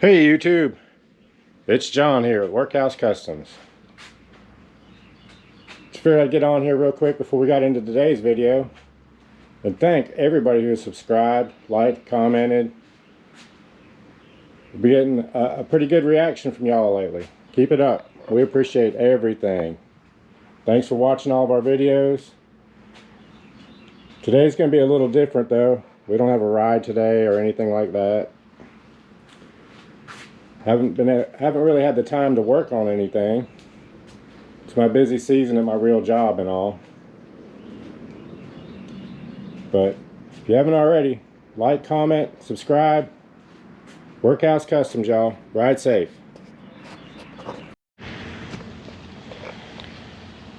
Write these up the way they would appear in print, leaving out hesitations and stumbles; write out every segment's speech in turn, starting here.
Hey YouTube, it's John here with Workhouse Customs. Just figured I'd get on here real quick before we got into today's video and thank everybody who subscribed, liked, commented. We've been getting a pretty good reaction from y'all lately. Keep it up. We appreciate everything. Thanks for watching all of our videos. Today's going to be a little different though. We don't have a ride today or anything like that. Haven't really had the time to work on anything. It's my busy season at my real job and all. But if you haven't already, like, comment, subscribe. Workhouse Customs, y'all. Ride safe.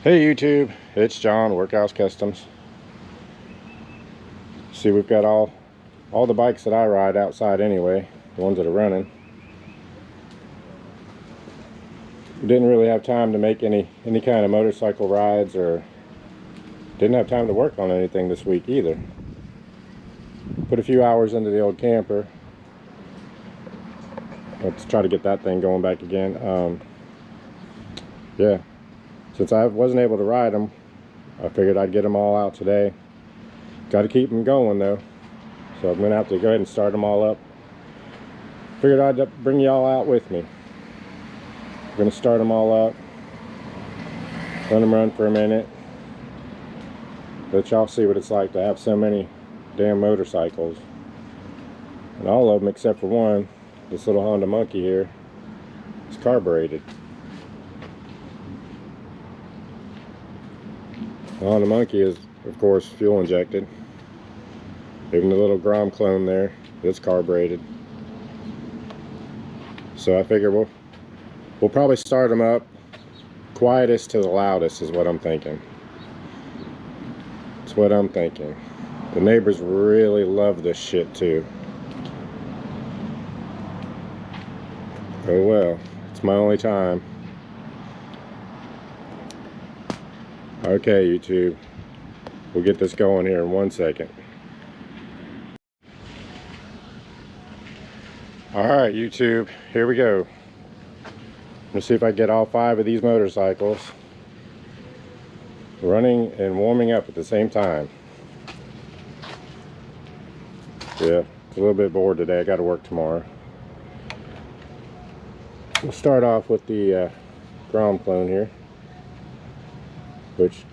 Hey YouTube, it's John, Workhouse Customs. See, we've got all the bikes that I ride outside anyway, the ones that are running. Didn't really have time to make any kind of motorcycle rides, or didn't have time to work on anything this week either. Put a few hours into the old camper. Let's try to get that thing going back again. Yeah, since I wasn't able to ride them, I figured I'd get them all out today. Got to keep them going though, so I'm gonna have to go ahead and start them all up. Figured I'd bring y'all out with me. We're going to start them all up, let them run for a minute, let y'all see what it's like to have so many damn motorcycles. And all of them except for one, this little Honda Monkey here, is carbureted. The Honda Monkey is, of course, fuel injected. Even the little Grom clone there, it's carbureted. So I figure we'll probably start them up quietest to the loudest is what I'm thinking. That's what I'm thinking. The neighbors really love this shit too. Oh well, it's my only time. Okay YouTube, we'll get this going here in 1 second. Alright YouTube, here we go. Let's see if I get all 5 of these motorcycles running and warming up at the same time. Yeah, it's a little bit bored today. I got to work tomorrow. We'll start off with the Grom clone here, which,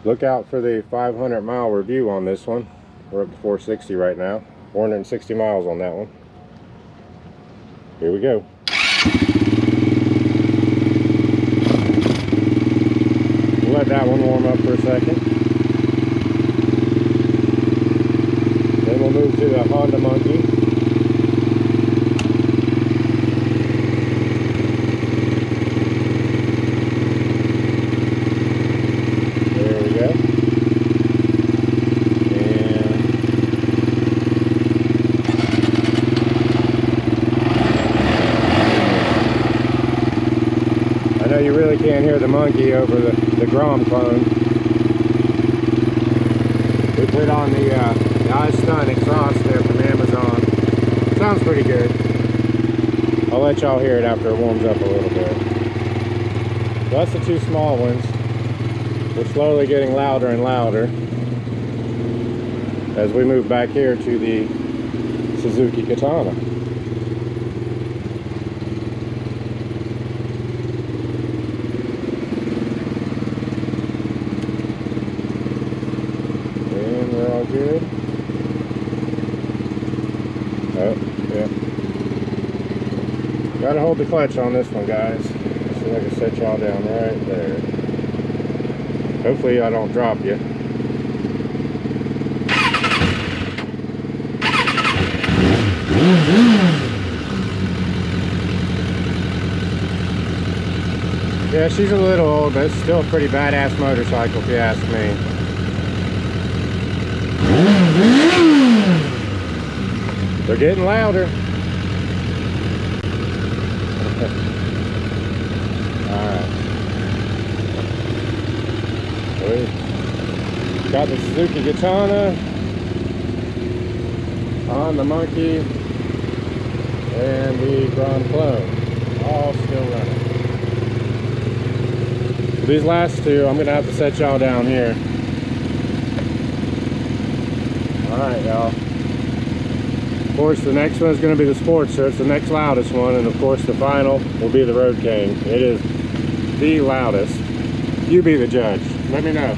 look out for the 500-mile review on this one. We're up to 460 right now. 460 miles on that one. Here we go. Let that one warm up for a second. Then we'll move to the Honda Monkey. There we go. And I know you really can't hear the Monkey over the Grom clone. We put on the iStun exhaust there from Amazon. Sounds pretty good. I'll let y'all hear it after it warms up a little bit. So that's the 2 small ones. We're slowly getting louder and louder as we move back here to the Suzuki Katana. Good. Oh, yeah. Gotta hold the clutch on this one, guys. See if I can set y'all down right there. Hopefully I don't drop you. Yeah, she's a little old, but it's still a pretty badass motorcycle if you ask me. They're getting louder. Alright. Got the Suzuki Katana on the Monkey. and the Grom Clone, all still running. These last two, I'm gonna have to set y'all down here. All right, y'all. Of course, the next one is going to be the Sportster. It's the next loudest one, and of course, the final will be the Road King. It is the loudest. You be the judge. Let me know.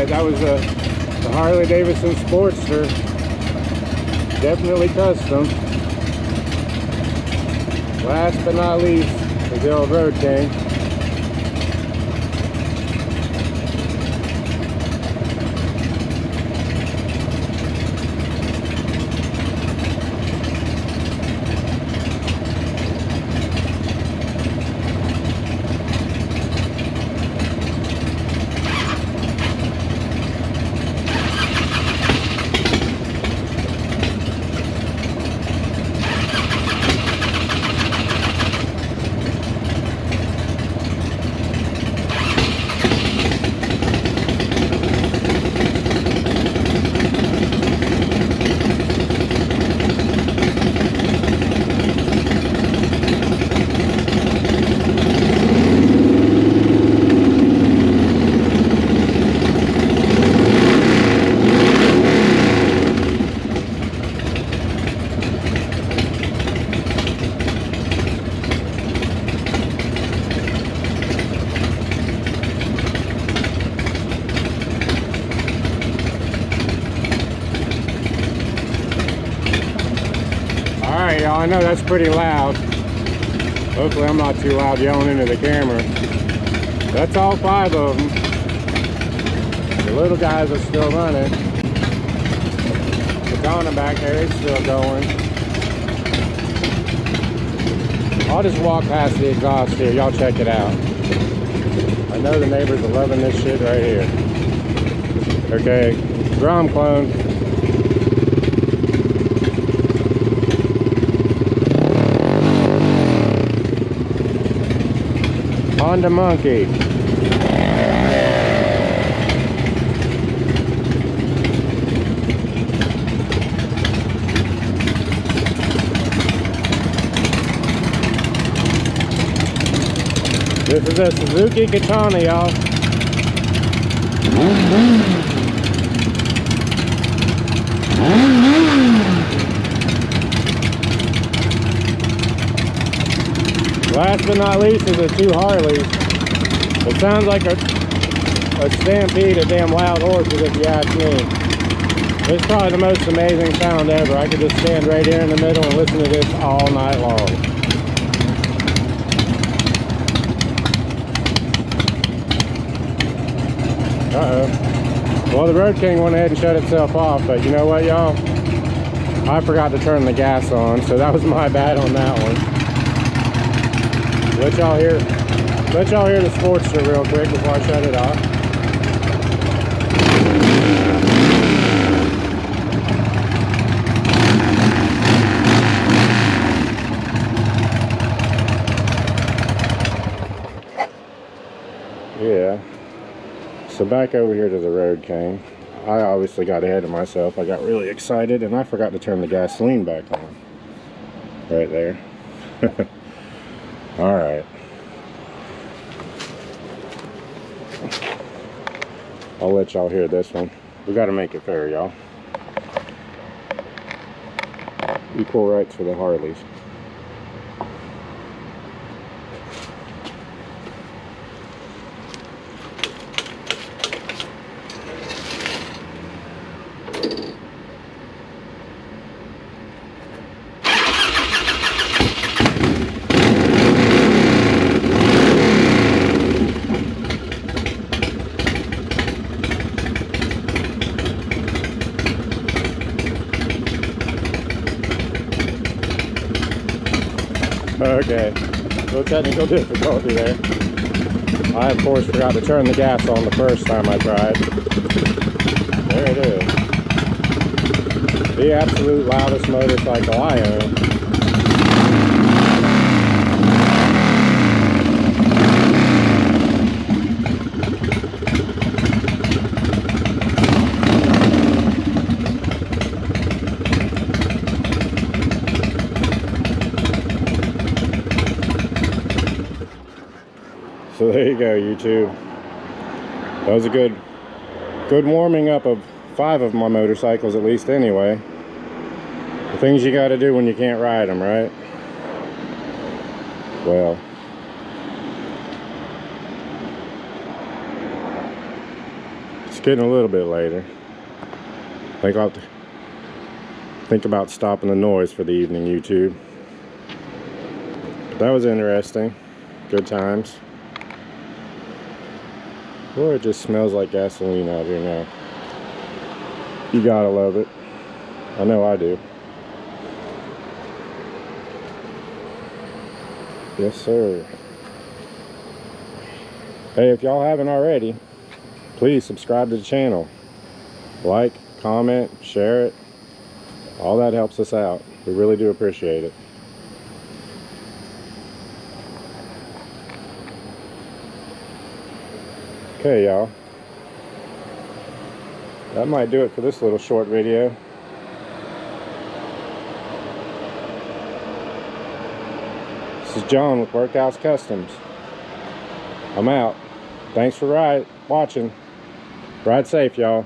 That was the Harley-Davidson Sportster. Definitely custom. Last but not least is the old Road King. Alright, y'all, I know that's pretty loud. Hopefully I'm not too loud yelling into the camera. That's all 5 of them. The little guys are still running. The Donna back there is still going. I'll just walk past the exhaust here. Y'all check it out. I know the neighbors are loving this shit right here. Okay, Grom Clone. Honda Monkey. This is a Suzuki Katana, y'all. Last but not least is the 2 Harleys. It sounds like a stampede of damn wild horses if you ask me. It's probably the most amazing sound ever. I could just stand right here in the middle and listen to this all night long. Uh-oh. Well, the Road King went ahead and shut itself off, but you know what, y'all? I forgot to turn the gas on, so that was my bad on that one. Let y'all hear the Sportster real quick before I shut it off. Yeah. So back over here to the Road King. I obviously got ahead of myself. I got really excited and I forgot to turn the gasoline back on. Right there. Alright. I'll let y'all hear this one. We gotta make it fair, y'all. Equal rights for the Harleys. Okay, little technical difficulty there. I, of course, forgot to turn the gas on the first time I tried. There it is. The absolute loudest motorcycle I own. So there you go, YouTube. That was a good warming up of 5 of my motorcycles, at least, anyway. The things you got to do when you can't ride them, right? Well, it's getting a little bit later. I think I'll have to think about stopping the noise for the evening, YouTube. But that was interesting. Good times. Or it just smells like gasoline out here now. You gotta love it. I know I do. Yes, sir. Hey, if y'all haven't already, please subscribe to the channel. Like, comment, share it. All that helps us out. We really do appreciate it. Okay, y'all. That might do it for this little short video. This is John with Workhouse Customs. I'm out. Thanks for watching. Ride safe, y'all.